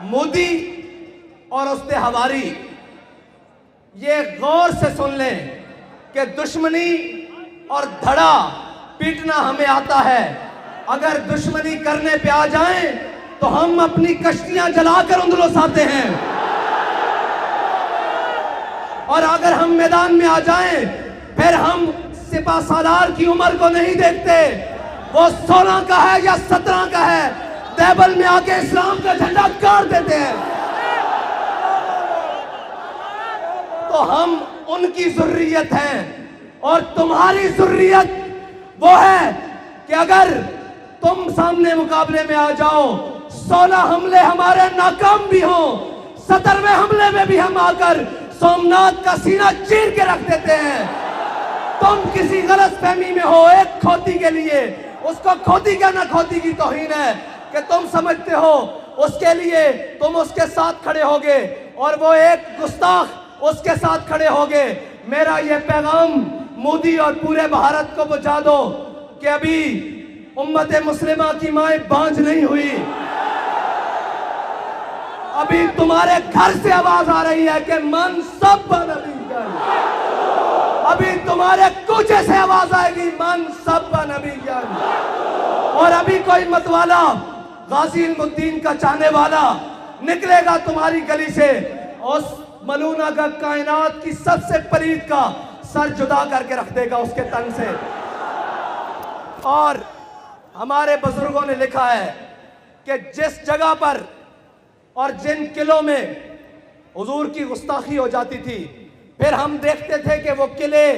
مودی اور اس کے حواری یہ غور سے سن لیں کہ دشمنی اور دھڑا پیٹنا ہمیں آتا ہے. اگر دشمنی کرنے پہ آ جائیں تو ہم اپنی کشتیاں جلا کر اندلس آتے ہیں، اور اگر ہم میدان میں آ جائیں پھر ہم سپہ سالار کی عمر کو نہیں دیکھتے، وہ 16 کا ہے یا 17 کا ہے، دیبل میں آ کے اسلام کا جھنڈا گاڑ دیتے ہیں. تو ہم ان کی ذریت ہیں، اور تمہاری ذریت وہ ہے کہ اگر تم سامنے مقابلے میں آ جاؤ، 16 حملے ہمارے ناکام بھی ہوں، 17ویں حملے میں بھی ہم آ کر سومناتھ کا سینہ چیر کے رکھ دیتے ہیں. تم کسی غلط فہمی میں ہو ایک کھوتی کے لیے، اس کو کھوتی کیا نہ کھوتی کی توہین ہے کہ تم سمجھتے ہو اس کے لیے تم اس کے ساتھ کھڑے ہوگے اور وہ ایک گستاخ اس کے ساتھ کھڑے ہوگے. میرا یہ پیغام مودی اور پورے بھارت کو پہنچا دو کہ ابھی امت مسلمہ کی مائیں بانجھ نہیں ہوئی. ابھی تمہارے گھر سے آواز آ رہی ہے کہ منصب نبی جان. ابھی تمہارے کوچے سے آواز آئے گی منصب نبی جان. اور ابھی کوئی متوالا غازی علم الدین کا چاہنے والا نکلے گا تمہاری گلی سے، اس ملونہ کا کائنات کی سب سے پلید کا سر جدا کر کے رکھ دے گا اس کے تن سے. اور ہمارے بزرگوں نے لکھا ہے کہ جس جگہ پر اور جن قلعوں میں حضور کی گستاخی ہو جاتی تھی، پھر ہم دیکھتے تھے کہ وہ قلعے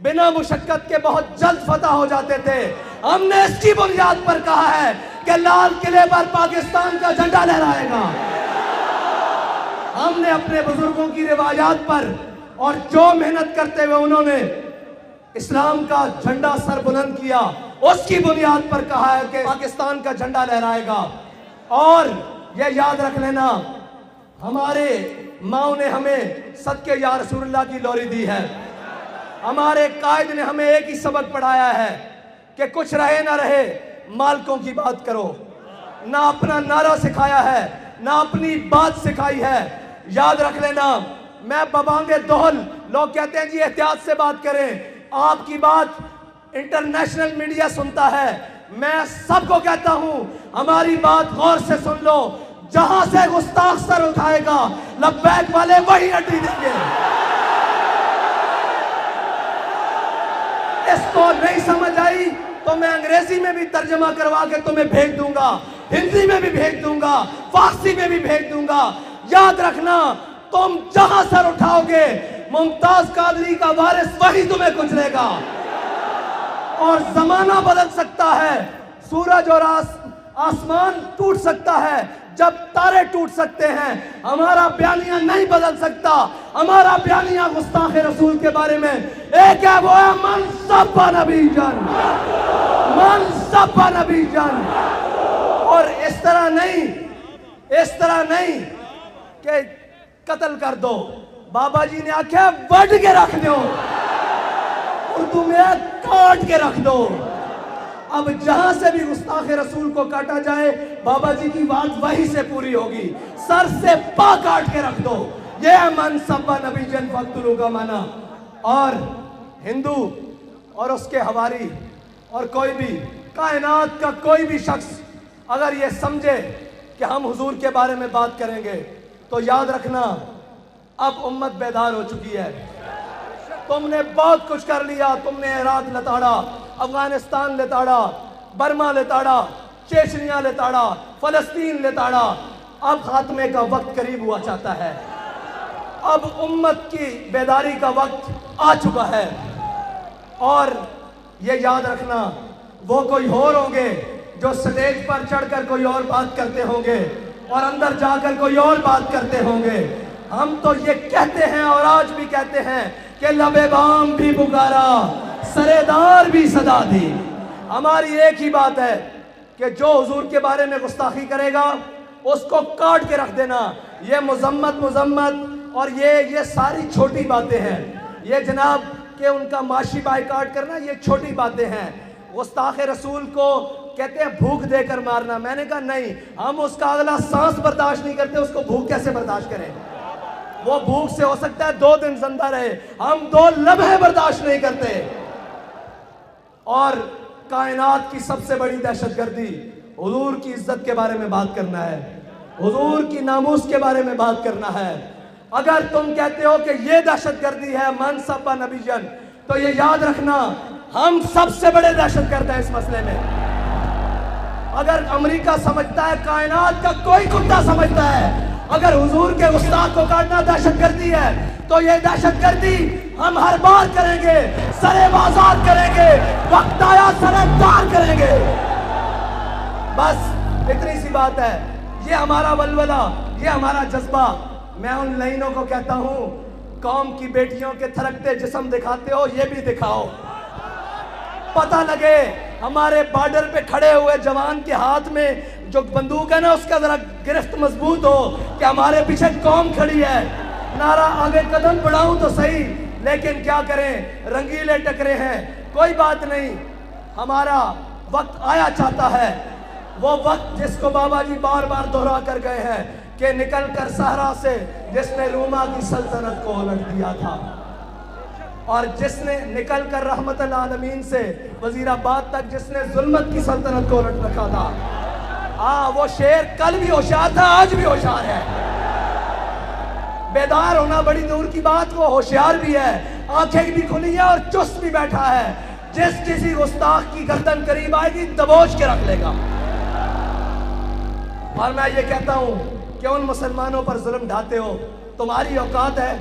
بنا مشقت کے بہت جلد فتح ہو جاتے تھے. ہم نے اس کی بنیاد پر کہا ہے کہ لال قلعے پر پاکستان کا جھنڈا لہرائے گا. ہم نے اپنے بزرگوں کی روایات پر اور جو محنت کرتے ہوئے انہوں نے اسلام کا جھنڈا سر بلند کیا، اس کی بنیاد پر کہا ہے کہ پاکستان کا جھنڈا لہرائے گا. اور یہ یاد رکھ لینا، ہمارے ماں نے ہمیں صدقے یا رسول اللہ کی لوری دی ہے. ہمارے قائد نے ہمیں ایک ہی سبق پڑھایا ہے کہ کچھ رہے نہ رہے مالکوں کی بات کرو. نہ اپنا نعرہ سکھایا ہے، نہ اپنی بات سکھائی ہے. یاد رکھ لینا، میں ببانگ دہل، لوگ کہتے ہیں جی احتیاط سے بات کریں، آپ کی بات انٹرنیشنل میڈیا سنتا ہے. میں سب کو کہتا ہوں ہماری بات غور سے سن لو. جہاں سے گستاخ سر اٹھائے گا لبیک والے وہی ہڈی دیں گے. اس کو نہیں سمجھ آئی تو میں انگریزی میں بھی ترجمہ کروا کے تمہیں بھیج دوں گا، ہندی میں بھی بھیج دوں گا، فارسی میں بھی بھیج دوں گا. یاد رکھنا، تم جہاں سر اٹھاؤ گے ممتاز قادری کا وارث وہی تمہیں کچلے گا. اور زمانہ بدل سکتا ہے، سورج اور آسمان ٹوٹ سکتا ہے، جب تارے ٹوٹ سکتے ہیں. ہمارا بیانیہ نہیں بدل سکتا. ہمارا بیانیہ گستاخ رسول کے بارے میں ایک ہے، وہ ہے منصب نبی جان، منصب نبی جان. اور اس طرح نہیں کہ قتل کر دو. بابا جی نے آکھا وڈ کے رکھ دو، اردو میں کاٹ کے رکھ دو. اب جہاں سے بھی گستاخ رسول کو کاٹا جائے بابا جی کی بات وہی سے پوری ہوگی. سر سے پا کاٹ کے رکھ دو. یہ ہے منصب نبی جن فقتلو کا معنی. اور ہندو اور اس کے حواری اور کوئی بھی کائنات کا کوئی بھی شخص اگر یہ سمجھے کہ ہم حضور کے بارے میں بات کریں گے تو یاد رکھنا، اب امت بیدار ہو چکی ہے. تم نے بہت کچھ کر لیا. تم نے عراق لتاڑا، افغانستان لتاڑا، برما لتاڑا، چیچنیا لتاڑا، فلسطین لتاڑا. اب خاتمے کا وقت قریب ہوا چاہتا ہے. اب امت کی بیداری کا وقت آ چکا ہے. اور یہ یاد رکھنا، وہ کوئی اور ہوں گے جو سٹیج پر چڑھ کر کوئی اور بات کرتے ہوں گے اور اندر جا کر کوئی اور بات کرتے ہوں گے. ہم تو یہ کہتے ہیں اور آج بھی کہتے ہیں کہ لبے بام بھی پکارا، سرے دار بھی صدا دی. ہماری ایک ہی بات ہے کہ جو حضور کے بارے میں گستاخی کرے گا اس کو کاٹ کے رکھ دینا. یہ مذمت اور یہ ساری چھوٹی باتیں ہیں. یہ جناب کہ ان کا معاشی بائیکاٹ کرنا یہ چھوٹی باتیں ہیں. گستاخ رسول کو کہتے ہیں بھوک دے کر مارنا. میں نے کہا نہیں, ہم اس کا اگلا سانس برداشت نہیں کرتے, اس کو بھوک کیسے برداشت کریں؟ وہ بھوک سے ہو سکتا ہے 2 دن زندہ رہے, ہم 2 لمحے برداشت نہیں کرتے. اور کائنات کی سب سے بڑی دہشت گردی حضور کی عزت کے بارے میں بات کرنا ہے, حضور کی ناموس کے بارے میں بات کرنا ہے. اگر تم کہتے ہو کہ یہ دہشت گردی ہے من سب نبی جن, تو یہ یاد رکھنا ہم سب سے بڑے دہشت گرد ہیں اس مسئلے میں. اگر امریکہ سمجھتا ہے, کائنات کا کوئی کتا سمجھتا ہے اگر حضور کے گستاخ کو کاٹنا دہشت گردی ہے, تو یہ دہشت گردی ہم ہر بار کریں گے, سرے بازار کریں گے, وقت آیا سرے پار کریں گے. بس اتنی سی بات ہے. یہ ہمارا ولولہ, یہ ہمارا جذبہ. میں ان لائنوں کو کہتا ہوں, قوم کی بیٹیوں کے تھرکتے جسم دکھاتے ہو, یہ بھی دکھاؤ, پتہ لگے. ہمارے بارڈر پہ کھڑے ہوئے جوان کے ہاتھ میں جو بندوق ہے نا, اس کا ذرا گرفت مضبوط ہو کہ ہمارے پیچھے قوم کھڑی ہے. نعرہ آگے قدم بڑھاؤں تو صحیح, لیکن کیا کریں, رنگیلے ٹکرے ہیں. کوئی بات نہیں, ہمارا وقت آیا چاہتا ہے, وہ وقت جس کو بابا جی بار بار دہرا کر گئے ہیں کہ نکل کر صحرا سے جس نے روما کی سلطنت کو الٹ دیا تھا, اور جس نے نکل کر رحمت العالمین سے وزیر آباد تک جس نے ظلمت کی سلطنت کو الٹ رکھا تھا. وہ شیر کل بھی ہوشیار تھا, آج بھی ہوشیار ہے. بیدار ہونا بڑی دور کی بات, وہ ہوشیار بھی ہے, آنکھیں بھی کھلی ہیں اور چست بھی بیٹھا ہے. جس کسی گستاخ کی گردن قریب آئے گی دبوچ کے رکھ لے گا. اور میں یہ کہتا ہوں کہ ان مسلمانوں پر ظلم ڈھاتے ہو, تمہاری اوقات ہے,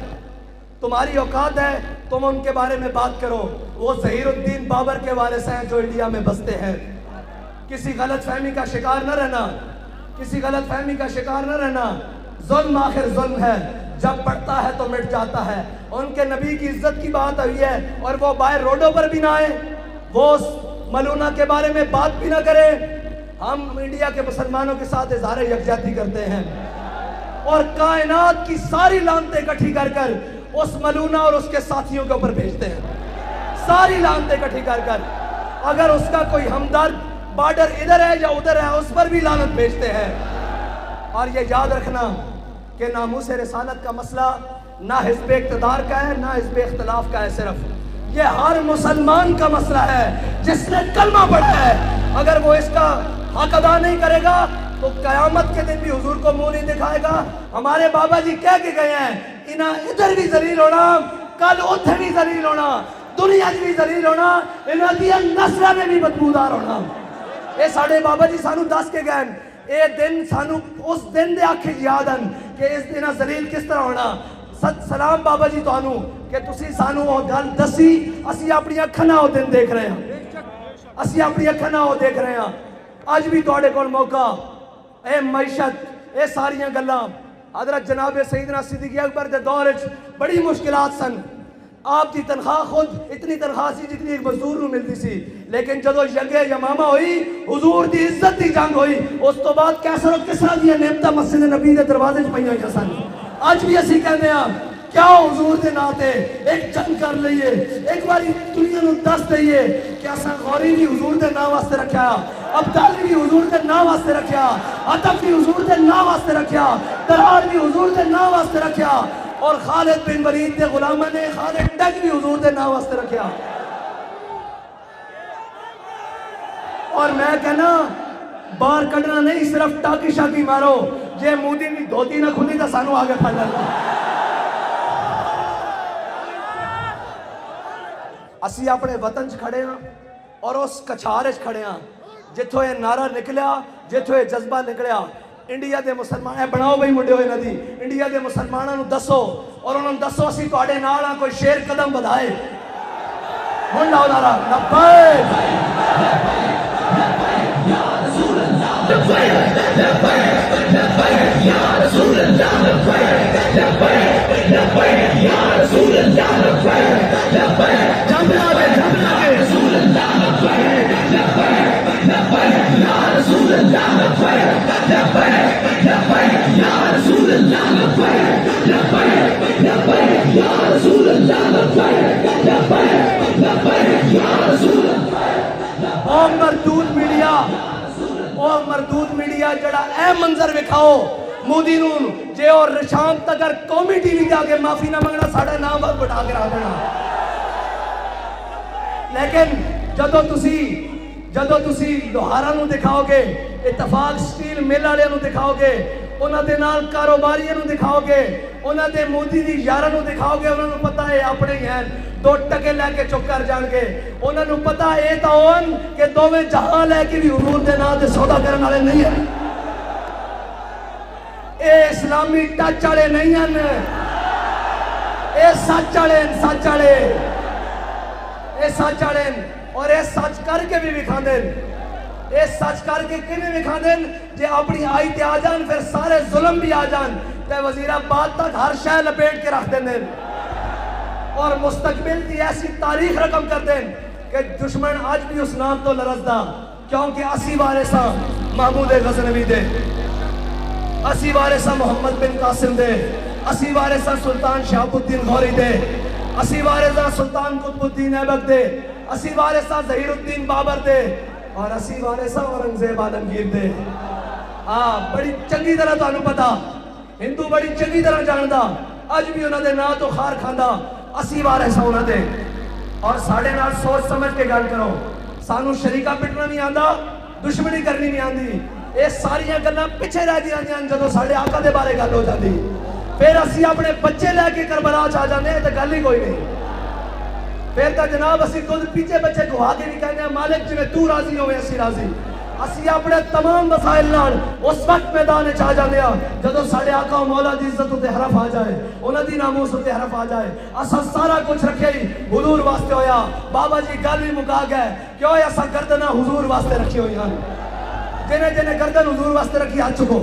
تمہاری اوقات ہے, تم ان کے بارے میں بات کرو. وہ ظہیر الدین بابر کے وارث ہیں جو انڈیا میں بستے ہیں. کسی غلط فہمی کا شکار نہ رہنا, کسی غلط فہمی کا شکار نہ رہنا. ظلم آخر ظلم ہے, جب پڑتا ہے تو مٹ جاتا ہے. ان کے نبی کی عزت کی بات ہوئی ہے اور وہ باہر روڈوں پر بھی نہ آئے, وہ ملونہ کے بارے میں بات بھی نہ کرے. ہم انڈیا کے مسلمانوں کے ساتھ اظہار یکجہتی کرتے ہیں اور کائنات کی ساری لعنتیں اکٹھی کر کر اس ملونہ اور اس کے ساتھیوں کے اوپر بھیجتے ہیں. ساری لعنتیں اکٹھی کر کر, اگر اس کا کوئی ہمدرد بارڈر ادھر ہے یا ادھر ہے, اس پر بھی لعنت بھیجتے ہیں. اور یہ یاد رکھنا کہ ناموس رسالت کا مسئلہ نہ حزب اقتدار کا ہے, نہ حزب اختلاف کا ہے. صرف یہ ہر مسلمان کا مسئلہ ہے جس نے کلمہ پڑھا ہے. اگر وہ اس کا حق ادا نہیں کرے گا تو قیامت کے دن بھی حضور کو منہ نہیں دکھائے گا. ہمارے بابا جی کہہ کے گئے ہیں, انہاں ادھر بھی ذلیل ہونا, کل ادھر بھی ذلیل ہونا, دنیا بھی ذلیل ہونا, انہاں دی نسل میں بھی بدبودار ہونا. یہ ساڑھے بابا جی سانو دس کے گئے, اے دن سانو اس دن دے آکھے یاد ہیں کہ اس دن ذلیل کس طرح ہونا. سلام بابا جی تانوں کہ تسی سانو وہ گل دسی, اسی اپنی اکھاں نال وہ دن دیکھ رہے ہیں, اسی اپنی اکھاں نال وہ دیکھ رہے ہیں. اج بھی تواڈے کول موقع, اے معیشت, اے ساریاں گلاں حضرت جناب سیدنا صدیق اکبر دے دور وچ بڑی مشکلات سن. آپ کی تنخواہ خود اتنی تنخواہ سی جتنی ایک مزدور نو ملتی سی, لیکن جدو ینگ یمامہ ہوئی, حضور دی عزت دی جنگ ہوئی, اس تو بعد کیسر و کسرا دی نعمتاں مسجد نبی دے دروازے وچ پئیاں ہوئیاں سن. اج بھی اسی کہندے ہاں کیا حضور دے نام تے ایک جنگ کر لئیے, ایک باری دنیا نو دس دئیے کہ اساں غوری بھی حضور دے نام واسطے رکھیا, عبدالی بھی حضور دے نام واسطے رکھیا, عطف بھی حضور دے نام واسطے رکھیا, درار بھی حضور دے نام واسطے رکھیا, اور خالد بن ولید دے غلامہ نے خالد ڈگ بھی حضور دے نام واسطے رکھیا. اور میں کہنا باہر کڈنا نہیں, صرف ٹاکی شاکی مارو, جے مودی دی دھوتی نہ کھلی تو سانو آگے پھڑ لینا. اسی اپنے وطن چ کھڑے ہاں اور اس کچھار وچ کھڑے ہاں جتھوں یہ نعرہ نکلیا, جتھوں یہ جذبہ نکلیا. انڈیا دے مسلمان, اے بناؤ بھئی منڈے ہوئے ندی, انڈیا دے مسلمانوں نو دسو اور انہوں نے دسو اسی تواڈے نال ہاں, کوئی شیر قدم بدھائے. ہن لاؤ نعرہ لبیک یا رسول اللہ, لبیک لبیک لبیک یا رسول اللہ, لبیک لبیک لبیک یا رسول اللہ, لبیک لبیک جملہ کے رسول اللہ, لبیک لبیک لبیک یا رسول اللہ, لبیک لبیک لبیک یا رسول اللہ, لبیک لبیک لبیک یا رسول اللہ, لبیک لبیک لبیک یا رسول اللہ. اور مردود میڈیا گیا جڑا اے منظر وکھاؤ مودی نون جے اور شام تک قومی ٹی وی دے آگے معافی نہ منگنا ساڑھا نام وقت بٹھا کے رکھ دینا. لیکن جدو تسی لوہارا نو دکھاؤ گے, اتفاق سٹیل مل والے نو دکھاؤ گے, انہاں دے نال کاروباریاں نو دکھاؤ گے, انہاں دے مودی دی یاراں نو دکھاؤ گے, انہاں نو پتہ ہے اپنے ہی ہیں 2 ٹکے لے کے چپ کر جان گے. انہاں نو پتہ ہے تا ہون کہ دوویں جہاں لے کے بھی حضور دے نام تے سودا کرن والے نہیں ہیں. اے اسلامی ٹچ والے نہیں ہیں, اے سچ والے سچ والے اے سچ والے اور اے سچ کر کے بھی دکھا دین. اے سچ کر کے کیویں دکھا دین جے اپنی آئی تے آ جان پھر سارے ظلم بھی آ جان تے وزیر آباد تک ہر شے لپیٹ کے رکھ دین اور مستقبل کی ایسی تاریخ رقم کر دیں کہ دشمن آج بھی اس نام تو لرزدہ, کیونکہ اسی وارثاں محمود غزنوی دے, اسی وارثاں محمد بن قاسم دے, اسی وارثاں سلطان شہاب الدین غوری دے, اسی وارثاں سلطان قطب الدین ایبک دے, اسی وارثاں ظہیر الدین بابر دے, اور اسی وارثاں اورنگزیب عالمگیر دے. بڑی چنگی طرح تانوں پتا, ہندو بڑی چنگی طرح جاندا, اج بھی انہاں دے نام تو خار کھاندا اسی وارثاں انہاں دے. اور ساڑھے نال سوچ سمجھ کے گل کرو, سانو شریکہ پٹنا نہیں آندا, دشمنی کرنی نہیں آندی. یہ ساری گلاں پیچھے رہ جاندیاں جدوں ساڈے آقا دے بارے گل ہو جاندی, پھر اسی اپنے بچے لے کے کربلا چ آ جاندے تے گل ہی کوئی نہیں. پھر تو جناب اسی خود پیچھے بچے گوا کے بھی کہنے ہیں مالک جویں تو راضی ہوئے اسی راضی. اسی اپنے تمام وسائل نال اس وقت میدان چ آ جاندے ہاں جدوں ساڈے آقا و مولا دی عزت تے حرف آ جائے, انہاں دی ناموس تے حرف آ جائے. اساں سارا کچھ رکھے ہی حضور واسطے ہویا. بابا جی گل ہی مکا گئے, کیوں اساں گردناں حضور واسطے رکھی ہوئی ہیں. جنہیں گردن حضور واسطے رکھی ہاتھ چکو.